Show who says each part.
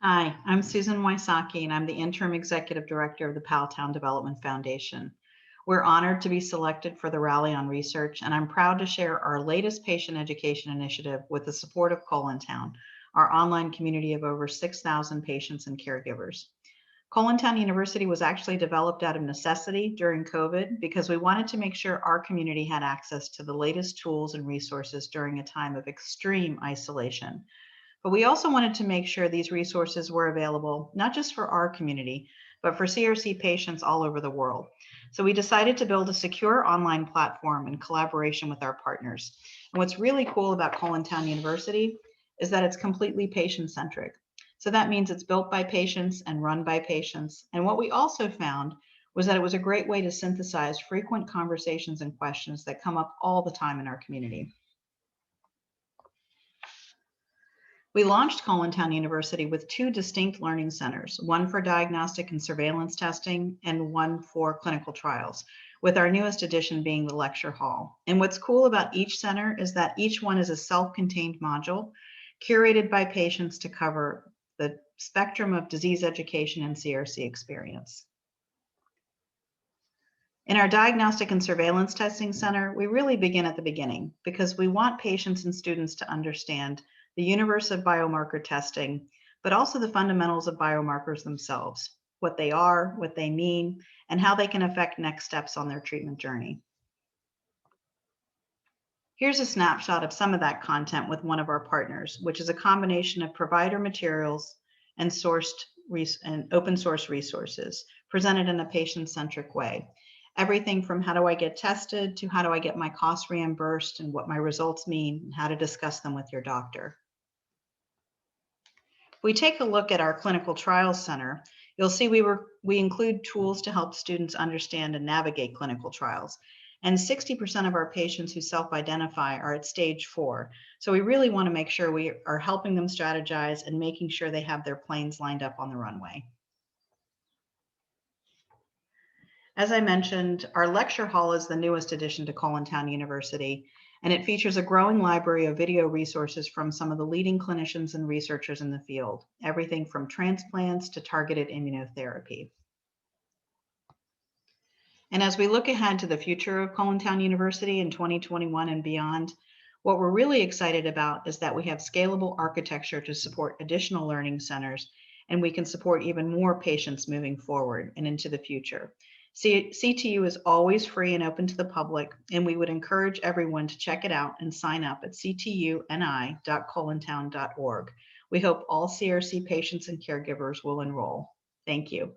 Speaker 1: Hi, I'm Susan Wysocki, and I'm the Interim Executive Director of the Powelltown Development Foundation. We're honored to be selected for the Rally on Research, and I'm proud to share our latest patient education initiative with the support of Town, our online community of over 6,000 patients and caregivers. Town University was actually developed out of necessity during COVID because we wanted to make sure our community had access to the latest tools and resources during a time of extreme isolation. But we also wanted to make sure these resources were available, not just for our community, but for CRC patients all over the world. So we decided to build a secure online platform in collaboration with our partners. And what's really cool about Town University is that it's completely patient-centric. So that means it's built by patients and run by patients. And what we also found was that it was a great way to synthesize frequent conversations and questions that come up all the time in our community. We launched Town University with two distinct learning centers, one for diagnostic and surveillance testing and one for clinical trials, with our newest addition being the lecture hall. And what's cool about each center is that each one is a self-contained module curated by patients to cover the spectrum of disease education and CRC experience. In our diagnostic and surveillance testing center, we really begin at the beginning because we want patients and students to understand the universe of biomarker testing, but also the fundamentals of biomarkers themselves, what they are, what they mean, and how they can affect next steps on their treatment journey. Here's a snapshot of some of that content with one of our partners, which is a combination of provider materials and open source resources presented in a patient-centric way. Everything from how do I get tested to how do I get my costs reimbursed and what my results mean and how to discuss them with your doctor. If we take a look at our clinical trials center, you'll see we include tools to help students understand and navigate clinical trials. And 60% of our patients who self-identify are at stage 4. So we really want to make sure we are helping them strategize and making sure they have their planes lined up on the runway. As I mentioned, our lecture hall is the newest addition to Town University, and it features a growing library of video resources from some of the leading clinicians and researchers in the field, everything from transplants to targeted immunotherapy. And as we look ahead to the future of Town University in 2021 and beyond, what we're really excited about is that we have scalable architecture to support additional learning centers, and we can support even more patients moving forward and into the future. CTU is always free and open to the public, and we would encourage everyone to check it out and sign up at ctuni.colontown.org. We hope all CRC patients and caregivers will enroll. Thank you.